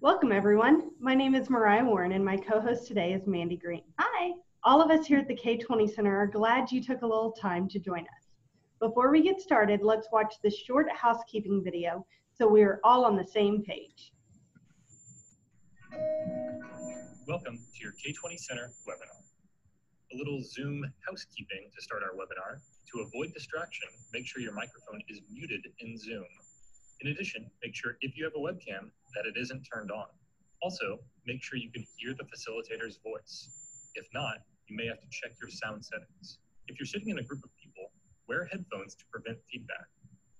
Welcome everyone. My name is Mariah Warren and my co-host today is Mandy Green. Hi. All of us here at the K20 Center are glad you took a little time to join us. Before we get started, let's watch this short housekeeping video so we are all on the same page. Welcome to your K20 Center webinar. A little Zoom housekeeping to start our webinar. To avoid distraction, make sure your microphone is muted in Zoom. In addition, make sure if you have a webcam that it isn't turned on. Also, make sure you can hear the facilitator's voice. If not, you may have to check your sound settings. If you're sitting in a group of people, wear headphones to prevent feedback.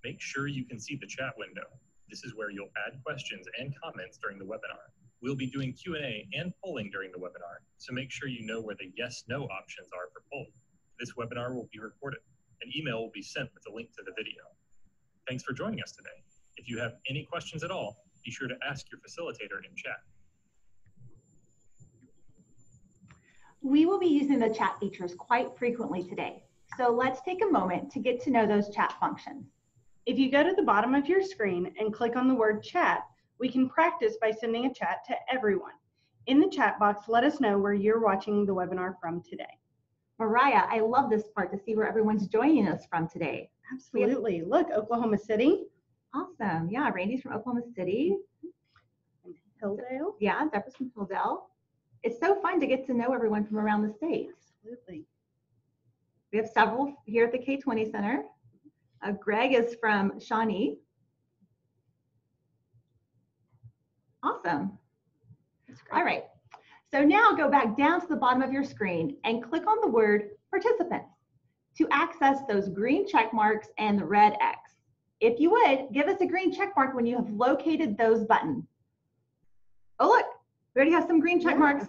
Make sure you can see the chat window. This is where you'll add questions and comments during the webinar. We'll be doing Q&A and polling during the webinar, so make sure you know where the yes/no options are for polling. This webinar will be recorded. An email will be sent with a link to the video. Thanks for joining us today. If you have any questions at all, be sure to ask your facilitator in chat. We will be using the chat features quite frequently today, so let's take a moment to get to know those chat functions. If you go to the bottom of your screen and click on the word chat, we can practice by sending a chat to everyone. In the chat box, let us know where you're watching the webinar from today. Mariah, I love this part to see where everyone's joining us from today. Absolutely. Look, Oklahoma City. Awesome. Yeah, Randy's from Oklahoma City. And Hilldale. Yeah, Deborah's from Hilldale. It's so fun to get to know everyone from around the state. Absolutely. We have several here at the K20 Center. Greg is from Shawnee. Awesome. All right. So now go back down to the bottom of your screen and click on the word Participants, to access those green check marks and the red X. If you would, give us a green check mark when you have located those buttons. Oh, look, we already have some green check marks.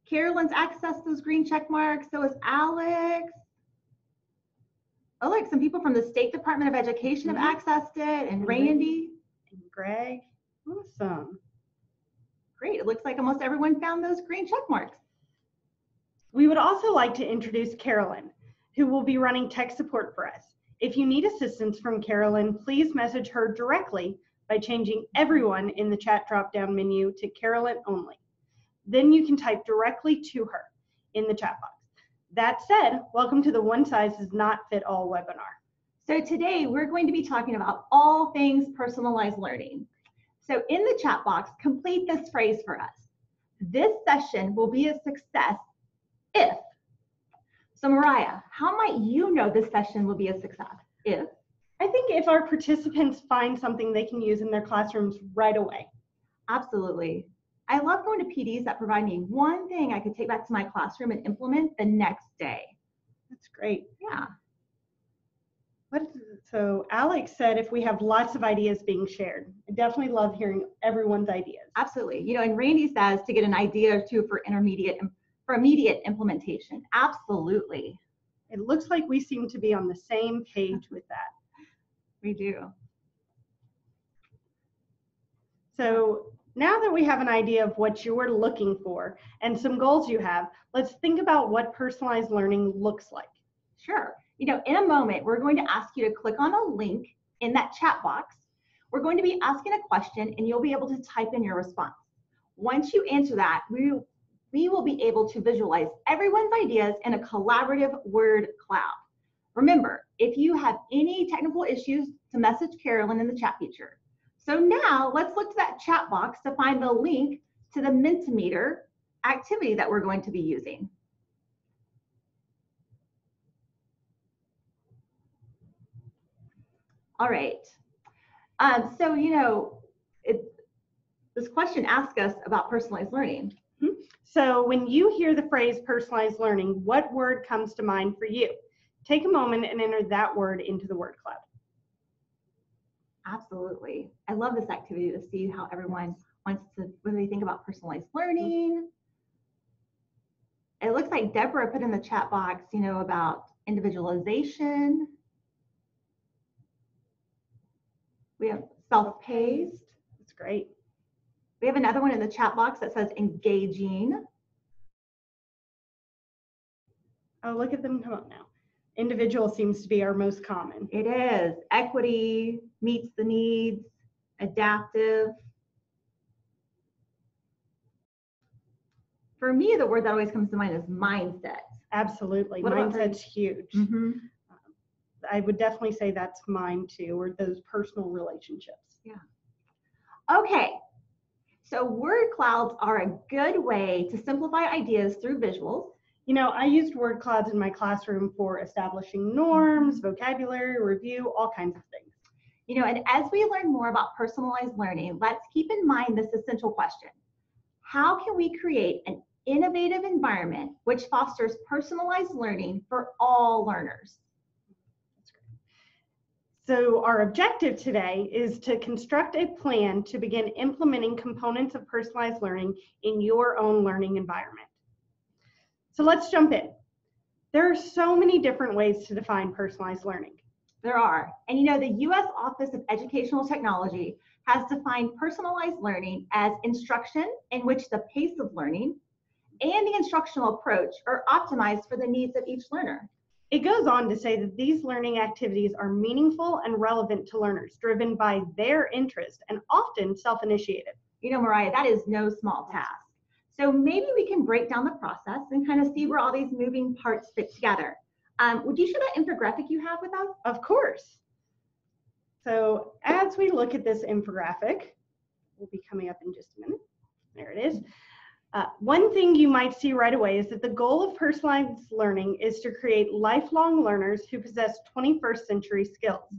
Carolyn's accessed those green check marks, so is Alex. Oh, look, some people from the State Department of Education have accessed it, and Randy. And Greg. Awesome. Great, it looks like almost everyone found those green check marks. We would also like to introduce Carolyn, who will be running tech support for us. If you need assistance from Carolyn, please message her directly by changing everyone in the chat drop-down menu to Carolyn only. Then you can type directly to her in the chat box. That said, welcome to the One Size Does Not Fit All webinar. So today we're going to be talking about all things personalized learning. So in the chat box, complete this phrase for us. This session will be a success if. So Mariah, how might you know this session will be a success if? I think if our participants find something they can use in their classrooms right away. Absolutely. I love going to PDs that provide me one thing I could take back to my classroom and implement the next day. That's great. Yeah. So Alex said if we have lots of ideas being shared. I definitely love hearing everyone's ideas. Absolutely. You know, and Randy says to get an idea or two for immediate implementation. Absolutely. It looks like we seem to be on the same page with that. We do. So now that we have an idea of what you're looking for and some goals you have, let's think about what personalized learning looks like. Sure. You know, in a moment, we're going to ask you to click on a link in that chat box. We're going to be asking a question and you'll be able to type in your response. Once you answer that, we will be able to visualize everyone's ideas in a collaborative word cloud. Remember, if you have any technical issues, to message Carolyn in the chat feature. So now let's look to that chat box to find the link to the Mentimeter activity that we're going to be using. All right. So, you know, this question asks us about personalized learning. So when you hear the phrase personalized learning, what word comes to mind for you? Take a moment and enter that word into the word cloud. Absolutely. I love this activity to see how everyone wants to, what do they think about personalized learning? It looks like Deborah put in the chat box, you know, about individualization. We have self-paced. That's great. We have another one in the chat box that says engaging. Oh, look at them come up now. Individual seems to be our most common. It is. Equity, meets the needs, adaptive. For me, the word that always comes to mind is mindset. Absolutely. What about Mindset's huge. Mm-hmm. I would definitely say that's mine too, or those personal relationships. Yeah. Okay. So word clouds are a good way to simplify ideas through visuals. You know, I used word clouds in my classroom for establishing norms, vocabulary, review, all kinds of things. You know, and as we learn more about personalized learning, let's keep in mind this essential question. How can we create an innovative environment which fosters personalized learning for all learners? That's great. So our objective today is to construct a plan to begin implementing components of personalized learning in your own learning environment. So let's jump in. There are so many different ways to define personalized learning. There are. And you know, the U.S. Office of Educational Technology has defined personalized learning as instruction in which the pace of learning and the instructional approach are optimized for the needs of each learner. It goes on to say that these learning activities are meaningful and relevant to learners, driven by their interest and often self-initiated. You know, Mariah, that is no small task. So maybe we can break down the process and kind of see where all these moving parts fit together. Would you show that infographic you have with us? Of course. So as we look at this infographic, will be coming up in just a minute. There it is. One thing you might see right away is that the goal of personalized learning is to create lifelong learners who possess 21st century skills.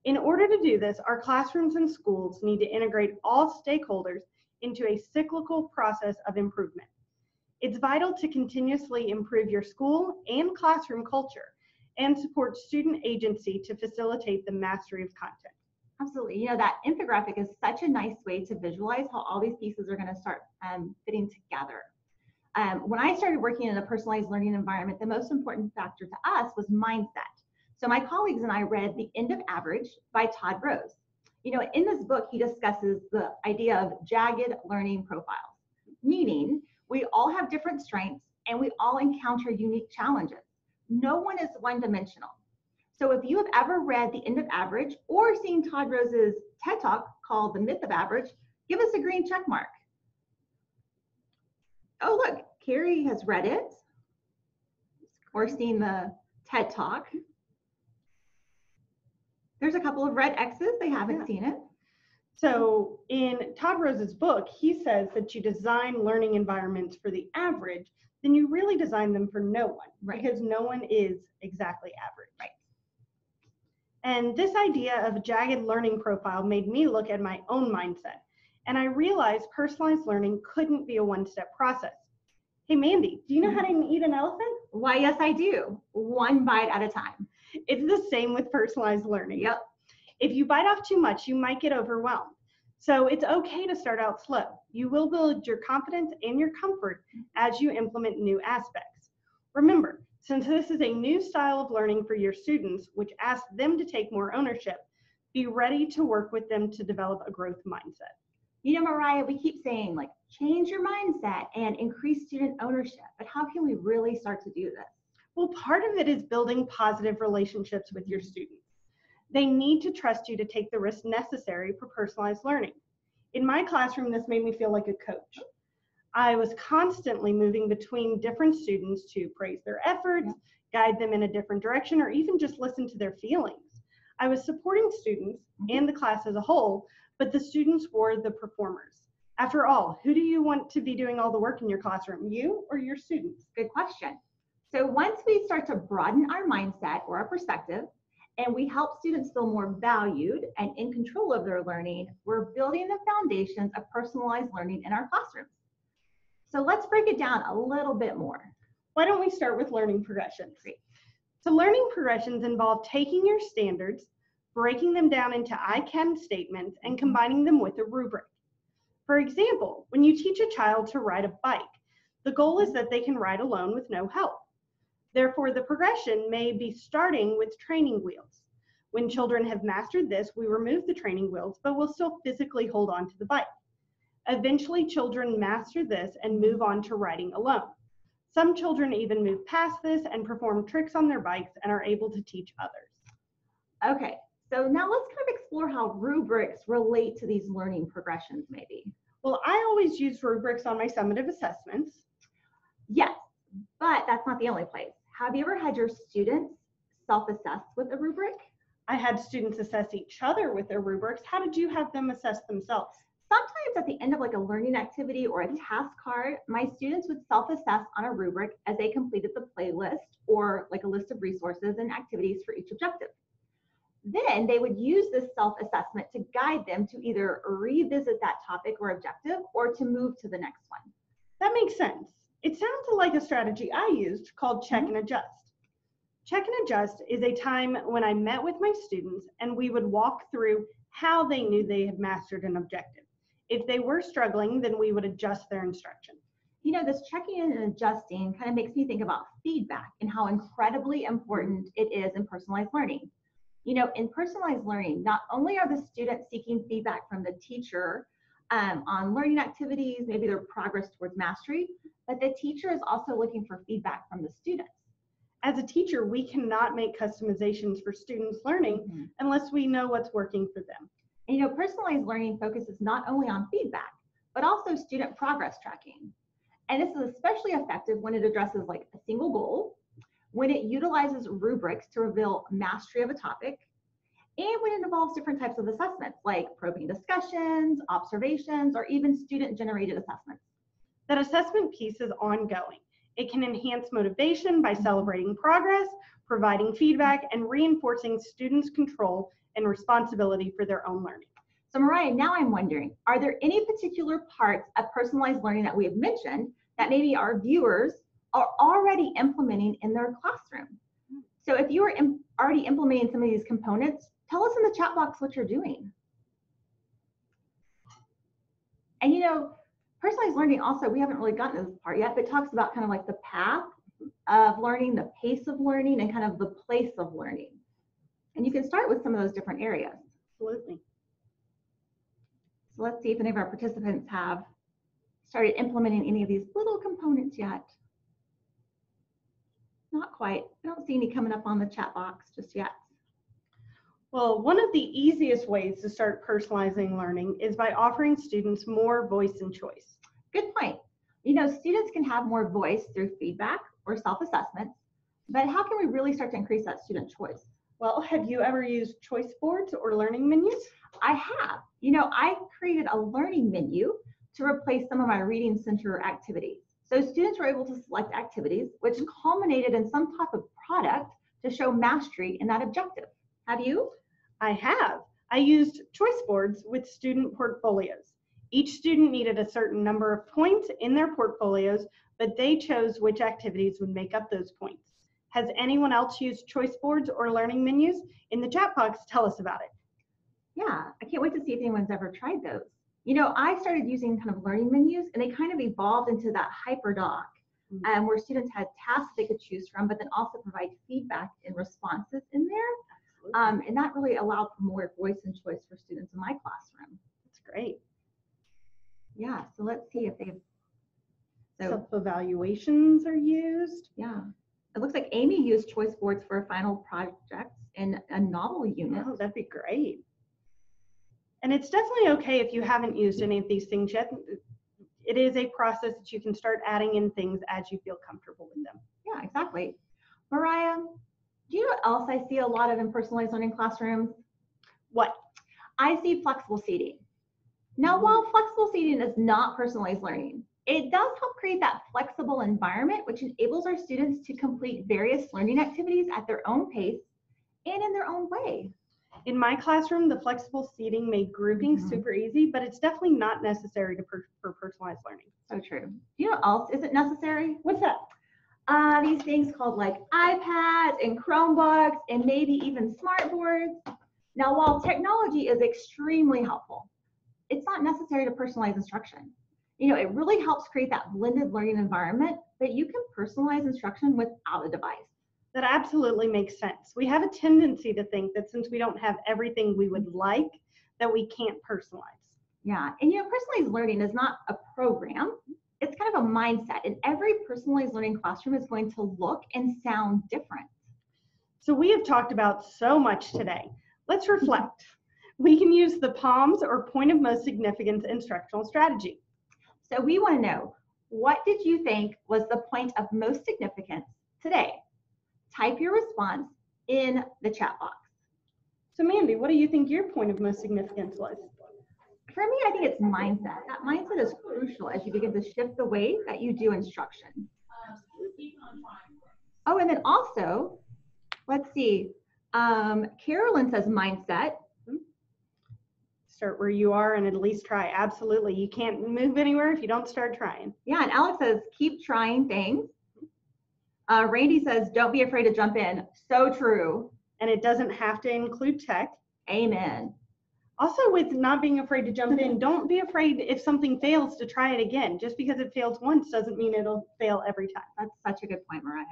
In order to do this, our classrooms and schools need to integrate all stakeholders into a cyclical process of improvement. It's vital to continuously improve your school and classroom culture and support student agency to facilitate the mastery of content. Absolutely. You know, that infographic is such a nice way to visualize how all these pieces are going to start fitting together. When I started working in a personalized learning environment, the most important factor to us was mindset. So my colleagues and I read The End of Average by Todd Rose. You know, in this book, he discusses the idea of jagged learning profiles, meaning we all have different strengths and we all encounter unique challenges. No one is one-dimensional. So if you have ever read The End of Average or seen Todd Rose's TED Talk called The Myth of Average, give us a green check mark. Oh, look, Carrie has read it or seen the TED Talk. There's a couple of red X's, they haven't seen it. So in Todd Rose's book, he says that you design learning environments for the average, then you really design them for no one, Right. Because no one is exactly average. Right. And this idea of a jagged learning profile made me look at my own mindset. And I realized personalized learning couldn't be a one-step process. Hey, Mandy, do you know how to eat an elephant? Why, yes, I do. One bite at a time. It's the same with personalized learning. Yep. If you bite off too much, you might get overwhelmed. So it's okay to start out slow. You will build your confidence and your comfort as you implement new aspects. Remember, since this is a new style of learning for your students, which asks them to take more ownership, be ready to work with them to develop a growth mindset. You know, Mariah, we keep saying like, change your mindset and increase student ownership, but how can we really start to do this? Well, part of it is building positive relationships with your students. They need to trust you to take the risks necessary for personalized learning. In my classroom, this made me feel like a coach. I was constantly moving between different students to praise their efforts, guide them in a different direction, or even just listen to their feelings. I was supporting students and the class as a whole, but the students were the performers. After all, who do you want to be doing all the work in your classroom, you or your students? Good question. So once we start to broaden our mindset or our perspective, and we help students feel more valued and in control of their learning, we're building the foundations of personalized learning in our classrooms. So let's break it down a little bit more. Why don't we start with learning progressions? So learning progressions involve taking your standards, breaking them down into I can statements, and combining them with a rubric. For example, when you teach a child to ride a bike, the goal is that they can ride alone with no help. Therefore, the progression may be starting with training wheels. When children have mastered this, we remove the training wheels, but we'll still physically hold on to the bike. Eventually, children master this and move on to riding alone. Some children even move past this and perform tricks on their bikes and are able to teach others. Okay, so now let's kind of explore how rubrics relate to these learning progressions maybe. Well, I always use rubrics on my summative assessments. Yes, but that's not the only place. Have you ever had your students self-assess with a rubric? I had students assess each other with their rubrics. How did you have them assess themselves? Sometimes at the end of like a learning activity or a task card, my students would self-assess on a rubric as they completed the playlist or like a list of resources and activities for each objective. Then they would use this self-assessment to guide them to either revisit that topic or objective or to move to the next one. That makes sense. It sounds like a strategy I used called check and adjust. Check and adjust is a time when I met with my students and we would walk through how they knew they had mastered an objective. If they were struggling, then we would adjust their instruction. You know, this checking in and adjusting kind of makes me think about feedback and how incredibly important it is in personalized learning. You know, in personalized learning, not only are the students seeking feedback from the teacher on learning activities, maybe their progress towards mastery, but the teacher is also looking for feedback from the students. As a teacher, we cannot make customizations for students' learning unless we know what's working for them. And you know, personalized learning focuses not only on feedback, but also student progress tracking. And this is especially effective when it addresses like a single goal, when it utilizes rubrics to reveal mastery of a topic, and when it involves different types of assessments like probing discussions, observations, or even student-generated assessments. That assessment piece is ongoing. It can enhance motivation by celebrating progress, providing feedback, and reinforcing students' control and responsibility for their own learning. So Mariah, now I'm wondering, are there any particular parts of personalized learning that we have mentioned that maybe our viewers are already implementing in their classroom. So if you are already implementing some of these components, tell us in the chat box what you're doing. And you know, personalized learning also, we haven't really gotten to this part yet, but talks about kind of like the path of learning, the pace of learning, and kind of the place of learning. And you can start with some of those different areas. Absolutely. So let's see if any of our participants have started implementing any of these little components yet. Not quite. I don't see any coming up on the chat box just yet. Well, one of the easiest ways to start personalizing learning is by offering students more voice and choice. Good point. You know, students can have more voice through feedback or self-assessments, but how can we really start to increase that student choice? Well, have you ever used choice boards or learning menus? I have. You know, I created a learning menu to replace some of my reading center activities. So students were able to select activities, which culminated in some type of product to show mastery in that objective. Have you? I have. I used choice boards with student portfolios. Each student needed a certain number of points in their portfolios, but they chose which activities would make up those points. Has anyone else used choice boards or learning menus? In the chat box, tell us about it. Yeah, I can't wait to see if anyone's ever tried those. You know, I started using kind of learning menus, and they kind of evolved into that hyperdoc, where students had tasks they could choose from, but then also provide feedback and responses in there. And that really allowed for more voice and choice for students in my classroom. That's great. Yeah, so let's see if they've. Self-evaluations are used. Yeah, it looks like Amy used choice boards for a final project in a novel unit. Oh, that'd be great. And it's definitely okay if you haven't used any of these things yet. It is a process that you can start adding in things as you feel comfortable with them. Yeah, exactly. Mariah, do you know what else I see a lot of in personalized learning classrooms? What? I see flexible seating. Now, while flexible seating is not personalized learning, it does help create that flexible environment, which enables our students to complete various learning activities at their own pace and in their own way. In my classroom, the flexible seating made grouping super easy, but it's definitely not necessary for personalized learning. So true. Do you know what else isn't necessary? What's that? These things called like iPads and Chromebooks and maybe even smart boards. Now, while technology is extremely helpful, it's not necessary to personalize instruction. You know, it really helps create that blended learning environment, but you can personalize instruction without a device. That absolutely makes sense. We have a tendency to think that since we don't have everything we would like, that we can't personalize. Yeah, and you know, personalized learning is not a program. It's kind of a mindset, and every personalized learning classroom is going to look and sound different. So we have talked about so much today. Let's reflect. We can use the POMS or point of most significance instructional strategy. So we want to know, what did you think was the point of most significance today? Type your response in the chat box. So Mandy, what do you think your point of most significance was? For me, I think it's mindset. That mindset is crucial as you begin to shift the way that you do instruction. Oh, and then also, let's see, Carolyn says mindset. Start where you are and at least try. Absolutely. You can't move anywhere if you don't start trying. Yeah, and Alex says, keep trying things. Randy says, don't be afraid to jump in. So true. And it doesn't have to include tech. Amen. Also, with not being afraid to jump in, don't be afraid if something fails to try it again. Just because it fails once doesn't mean it'll fail every time. That's such a good point, Mariah.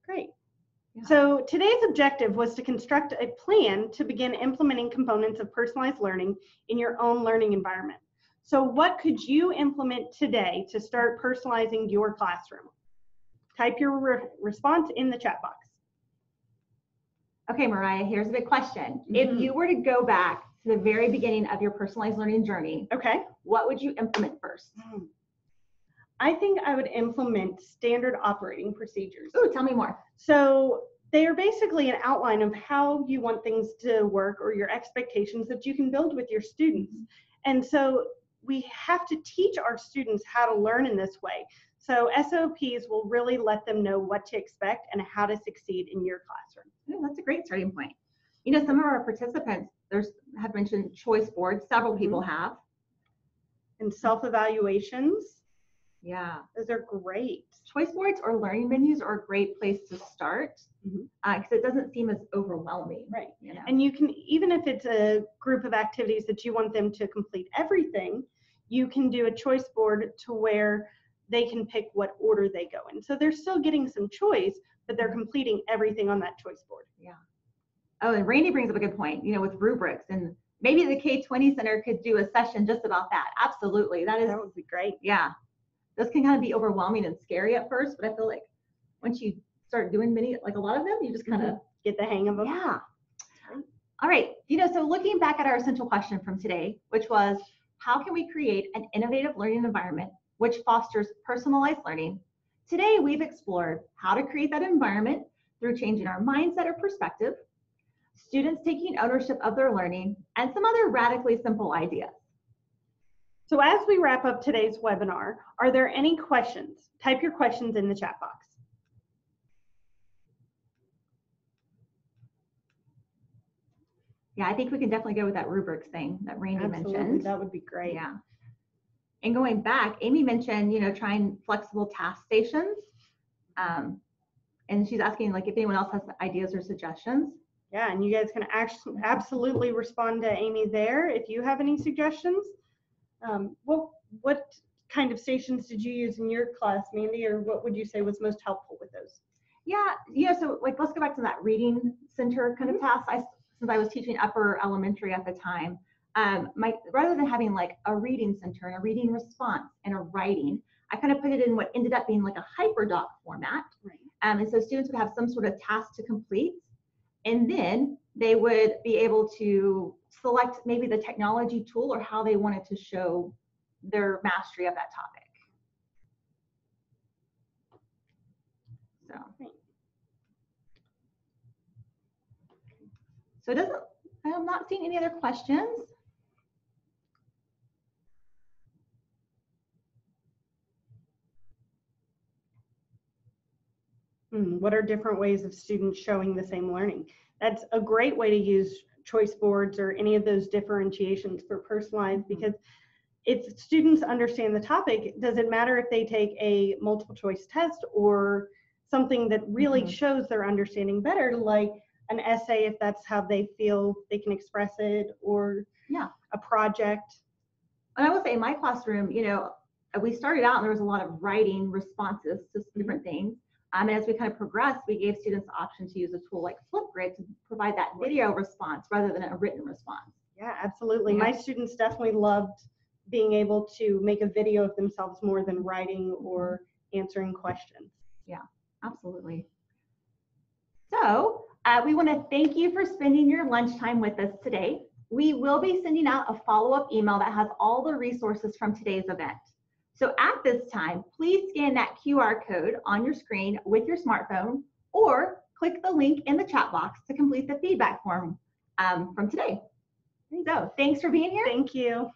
Great. Yeah. So today's objective was to construct a plan to begin implementing components of personalized learning in your own learning environment. So what could you implement today to start personalizing your classroom? Type your response in the chat box. Okay, Mariah, here's a big question. If you were to go back to the very beginning of your personalized learning journey, okay, what would you implement first? I think I would implement standard operating procedures. Ooh, tell me more. So they are basically an outline of how you want things to work or your expectations that you can build with your students. And so we have to teach our students how to learn in this way. So SOPs will really let them know what to expect and how to succeed in your classroom. Ooh, that's a great starting point. You know, some of our participants have mentioned choice boards. Several people have. And self-evaluations. Yeah. Those are great. Choice boards or learning menus are a great place to start because it doesn't seem as overwhelming. Right. You know? And you can, even if it's a group of activities that you want them to complete everything, you can do a choice board to where they can pick what order they go in. So they're still getting some choice, but they're completing everything on that choice board. Yeah. Oh, and Randy brings up a good point, you know, with rubrics, and maybe the K-20 Center could do a session just about that. Absolutely. That would be great. Yeah. Those can kind of be overwhelming and scary at first, but I feel like once you start doing like a lot of them, you just kind of get the hang of them. Yeah. All right. You know, so looking back at our essential question from today, which was, how can we create an innovative learning environment which fosters personalized learning? Today, we've explored how to create that environment through changing our mindset or perspective, students taking ownership of their learning, and some other radically simple ideas. So as we wrap up today's webinar, are there any questions? Type your questions in the chat box. Yeah, I think we can definitely go with that rubrics thing that Randy mentioned. That would be great. Yeah. And going back, Amy mentioned, you know, trying flexible task stations. And she's asking like if anyone else has ideas or suggestions. Yeah, and you guys can absolutely respond to Amy there if you have any suggestions. What kind of stations did you use in your class, Mandy, or what would you say was most helpful with those? Yeah, so like let's go back to that reading center kind of task. Since I was teaching upper elementary at the time, rather than having like a reading center and a reading response and a writing, I kind of put it in what ended up being like a hyperdoc format. Right. And so students would have some sort of task to complete, and then they would be able to select maybe the technology tool or how they wanted to show their mastery of that topic. So I'm not seeing any other questions. What are different ways of students showing the same learning? That's a great way to use choice boards or any of those differentiations for personalized, because if students understand the topic, does it matter if they take a multiple choice test or something that really shows their understanding better, like an essay if that's how they feel they can express it, or a project? And I will say in my classroom, you know, we started out and there was a lot of writing responses to different things. And as we kind of progressed, we gave students the option to use a tool like Flipgrid to provide that video response rather than a written response. Yeah, absolutely. My students definitely loved being able to make a video of themselves more than writing or answering questions. Yeah, absolutely. So we want to thank you for spending your lunchtime with us today. We will be sending out a follow-up email that has all the resources from today's event. So at this time, please scan that QR code on your screen with your smartphone, or click the link in the chat box to complete the feedback form from today. So thanks for being here. Thank you.